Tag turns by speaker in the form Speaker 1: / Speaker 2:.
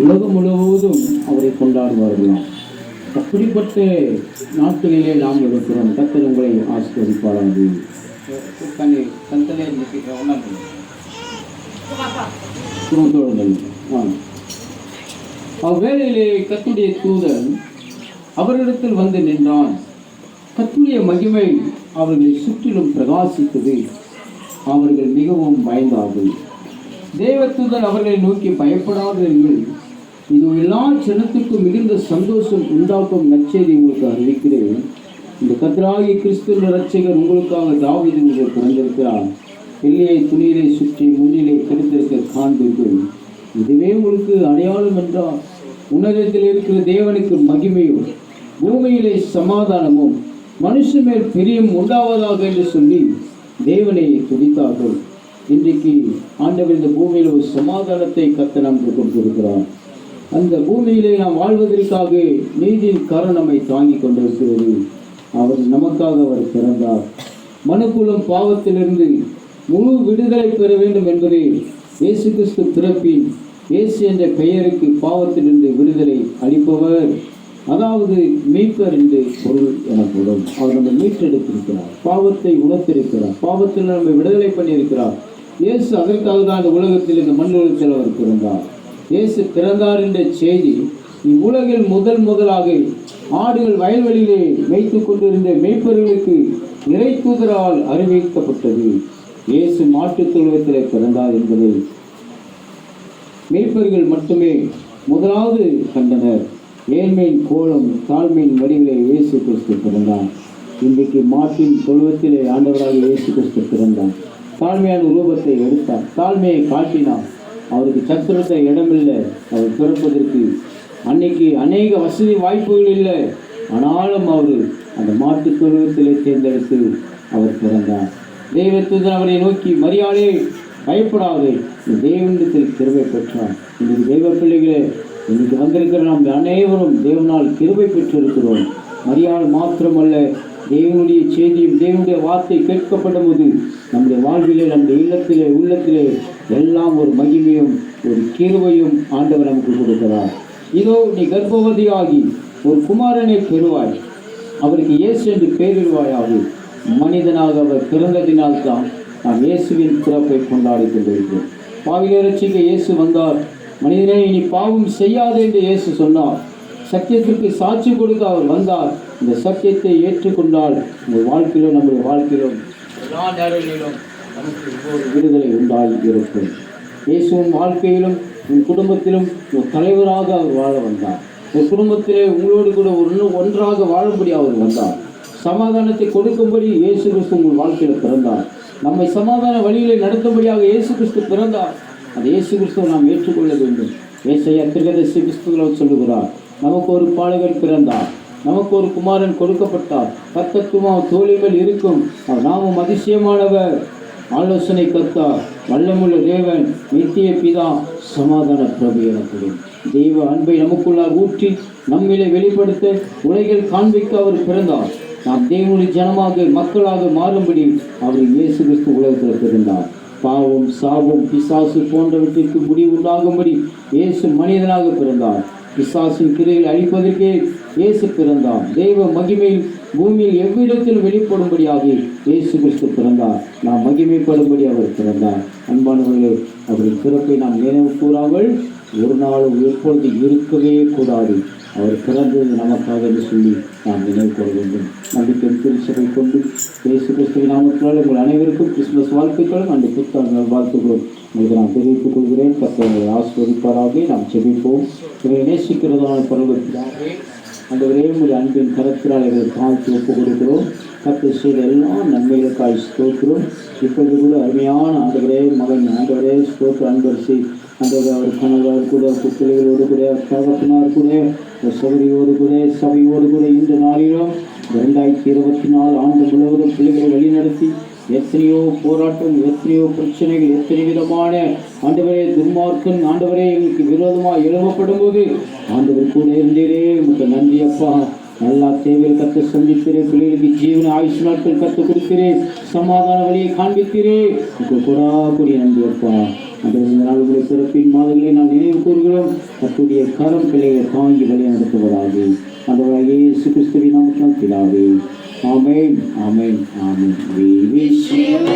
Speaker 1: உலகம் முழுவதும் அவரை கொண்டாடுவார்களாம். அப்படிப்பட்ட நாட்களிலே நாம் இருக்கிறோம். கர்த்தர் உங்களை ஆசீர்வதிப்பாராக. அவ்வேளையிலே கர்த்தருடைய தூதன் அவரிடத்தில் வந்து நின்றான். கர்த்தருடைய மகிமை அவர்களை சுற்றிலும் பிரகாசித்தது. அவர்கள் மிகவும் பயந்தார்கள். தேவதூதன் அவர்களை நோக்கி, பயப்படாதீர்கள், இது எல்லா ஜனத்துக்கும் மிகுந்த சந்தோஷம் உண்டாக்கும் நற்செய்தி உங்களுக்கு அறிவிக்கிறேன். இந்த கர்த்தராகிய கிறிஸ்துவின் இரட்சகர் உங்களுக்காக தாவீது உங்களுக்கு பிறந்திருக்கிறார். பிள்ளையை துணியிலே சுற்றி முன்னிலே கிடைத்திருக்க காண்பீர்கள். இதுவே உங்களுக்கு அடையாளம் என்றால், உன்னதத்தில் இருக்கிற தேவனுக்கு மகிமையும் பூமியிலே சமாதானமும் மனுஷன் மேல் பிரியம் உண்டாவதாக என்று சொல்லி தேவனை துதித்தார்கள். இன்றைக்கு ஆண்டவர் இந்த பூமியில் ஒரு சமாதானத்தை கர்த்தர் நமக்கு கொடுத்திருக்கிறார். அந்த பூமியிலே நாம் வாழ்வதற்காக நீதியின் கரம் நம்மை தாங்கி கொண்டிருக்கிறது. அவர் நமக்காக அவர் பிறந்தார். மனுக்குலம் பாவத்திலிருந்து முழு விடுதலை பெற வேண்டும் என்பதே இயேசு கிறிஸ்து பிறப்பின் இயேசு என்ற பெயருக்கு பாவத்திலிருந்து விடுதலை அளிப்பவர், அதாவது மீட்பர் என்று பொருள் எனப்படும். அவர் நம்மை மீட்டெடுத்திருக்கிறார், பாவத்தை உணர்த்திருக்கிறார், பாவத்தில் நம்மை விடுதலை பண்ணியிருக்கிறார். இயேசு அதற்காக தான் இந்த உலகத்தில் இந்த மண்ணுலகத்தில் அவர் பிறந்தார். இயேசு பிறந்தார் என்ற செய்தி இவ்வுலகில் முதலாக ஆடுகள் வயல்வெளியிலே மேய்த்து கொண்டிருந்த மேய்ப்பர்களுக்கு இறை தூதரால் அறிவிக்கப்பட்டது. இயேசு மாட்டுத் தொழுவத்திலே பிறந்தார் என்பதை மேய்ப்பர்கள் மட்டுமே முதலாவது கண்டனர். ஏழ்மையின் கோலம் தாழ்மையின் வடிவிலே இயேசு கிறிஸ்து பிறந்தார். இன்றைக்கு மாட்டின் தொழுவத்திலே ஆண்டவராக இயேசு கிறிஸ்து பிறந்தார். தாழ்மையான ரூபத்தை எடுத்தார், தாழ்மையை காட்டினார். அவருக்கு சத்திரத்த இடமில்லை அவர் பிறப்பதற்கு. அன்னைக்கு அநேக வசதி வாய்ப்புகள் இல்லை, ஆனாலும் அவர் அந்த மாட்டு தொழுவத்திலே தேர்ந்தெடுத்து அவர் பிறந்தார். தெய்வத்துடன் அவரை நோக்கி, மரியாதை பயப்படாதே, தேவனிடத்தில் கிருபை பெற்றார். இன்றைக்கு தெய்வ பிள்ளைகளே, இன்னைக்கு வந்திருக்கிற நாம் அனைவரும் தேவனால் கிருபை பெற்றிருக்கிறோம். மரியாதை மாத்திரமல்ல, தேவனுடைய செய்தியும் தேவனுடைய வார்த்தை கேட்கப்படும் போது நம்முடைய வாழ்விலே, நம்முடைய இல்லத்திலே உள்ளத்திலே எல்லாம் ஒரு மகிமையும் ஒரு கிருபையும் ஆண்டவர் நமக்கு கொடுக்கிறார். இதோ நீ கர்ப்பவதியாகி ஒரு குமாரனை பெறுவாய், அவருக்கு இயேசு என்று பெயரிடுவாயாக. மனிதனாக அவர் பிறந்ததினால்தான் நாம் இயேசுவின் பிறப்பை கொண்டாடி கொண்டிருக்கிறோம். பாவிகளை ரட்சிக்க இயேசு வந்தார். மனிதனே இனி பாவம் செய்யாதே என்று இயேசு சொன்னார். சத்தியத்திற்கு சாட்சி கொடுக்க அவர் வந்தார். இந்த சத்தியத்தை ஏற்றுக்கொண்டால் உங்கள் வாழ்க்கையிலும் நம்முடைய வாழ்க்கையிலும் எல்லா நேரங்களிலும் நமக்கு ஒரு விடுதலை உண்டாகி இருக்கும். இயேசுவின் வாழ்க்கையிலும் உன் குடும்பத்திலும் ஒரு தலைவராக அவர் வாழ வந்தார். ஒரு குடும்பத்திலே உங்களோடு கூட ஒன்றாக வாழும்படி அவர் வந்தார். சமாதானத்தை கொடுக்கும்படி இயேசு கிறிஸ்து உங்கள் வாழ்க்கையில் பிறந்தார். நம்மை சமாதான வழியிலே நடத்தும்படியாக இயேசு கிறிஸ்து பிறந்தார். அந்த இயேசு கிறிஸ்துவை நாம் ஏற்றுக்கொள்ள வேண்டும். ஏசாயா தீர்க்கதரிசி கிறிஸ்துவில் சொல்லுகிறார், நமக்கு ஒரு பாலகன் பிறந்தார், நமக்கு ஒரு குமாரன் கொடுக்கப்பட்டார், கர்த்தத்துவம் தோளிகள் இருக்கும், அவர் நாமும் அதிசயமானவர், ஆலோசனை கர்த்தா, வல்லமுள்ள தேவன், நித்திய பிதா, சமாதான பிரபு எனப்படும். தெய்வ அன்பை நமக்குள்ளாக ஊற்றி நம்மிலே வெளிப்படுத்த உலகில் காண்பிக்க அவர் பிறந்தார். நாம் தேவனுடைய ஜனமாக மக்களாக மாறும்படி அவர் இயேசு கிறிஸ்து உலகத்தில் பிறந்தார். பாவம் சாபம் பிசாசு போன்றவற்றிற்கு முடிவு உண்டாகும்படி இயேசு மனிதனாக பிறந்தார். பிசாசின் கிரையில் அழிப்பதற்கே இயேசு பிறந்தார். தெய்வ மகிமையில் பூமியில் எவ்விடத்தில் வெளிப்படும்படியாக இயேசு கிறிஸ்து பிறந்தார். நாம் மகிமைப்படும்படி அவர் பிறந்தார். அன்பானவர்களே, அவரின் பிறப்பை நாம் நினைவு கூறாமல் ஒரு நாளும் எப்பொழுது இருக்கவே கூடாது. அவர் பிறந்தது நமக்காக என்று சொல்லி நாம் நினைவு கூற வேண்டும். நம்பிக்கை திருச்சபை கொண்டு இயேசு கிறிஸ்துவின் நாமத்தினால் உங்கள் அனைவருக்கும் கிறிஸ்துமஸ் வாழ்த்துக்களும் அந்த புத்தாண்டு வாழ்த்துக்களும் உங்களுக்கு நான் தெரிவித்துக் கொள்கிறேன். கர்த்தரை ஆசீர்வதிப்பாராக. நாம் செபிப்போம். இவரை நேசிக்கிறதான பருவத்திலாகவே ஆண்டவரே, உங்களுடைய அன்பின் கரத்தினால் இவரை தாழ்த்தி ஒப்புக் கொடுக்கிறோம். கர்த்தர் செய்த எல்லா நன்மைகளுக்காய் ஸ்தோத்திரம். இப்பொழுது கூட அருமையான ஆண்டவரே மகன் ஆண்டவரே ஸ்தோத்திர அன்பரிசி ஆண்டவரே, அவர் கணவர் கூட பிள்ளைகளோடு கூட தகப்பனார் கூட சகோதரியோடு கூட சபையோடு கூட இந்த நாளிலும் 2024 ஆண்டு முழுவதும் பிள்ளைகளை வழிநடத்தி எத்தனையோ போராட்டம், எத்தனையோ பிரச்சனைகள், எத்தனை விதமான ஆண்டவரே துன்மார்க்கன் ஆண்டவரே எங்களுக்கு விரோதமாக எழுப்பப்படும் போது ஆண்டவர் கூட இருந்தீரே. உங்களுக்கு நன்றி அப்பா. நல்லா தேவையில் கற்று சந்திக்கிறேன். பிள்ளைகளுக்கு ஜீவன ஆயுஷ் நாட்கள் கற்றுக் கொடுக்கிறேன். சமாதான வழியை காண்பிக்கிறேன். உங்களுக்கு கூடாக்கூடிய நன்றி அப்பா. அந்த நாளுடைய பிறப்பின் மாதங்களை நான் நினைவு கூறுகிறோம். கர்த்தருடைய கரம் பிள்ளையை தாங்கி வழி நடத்துவதாக ஆண்டவராகிய இயேசு கிறிஸ்துவின் நாமத்தினால் பிதாவே. ஆமென், ஆமென், ஆமென். We wish you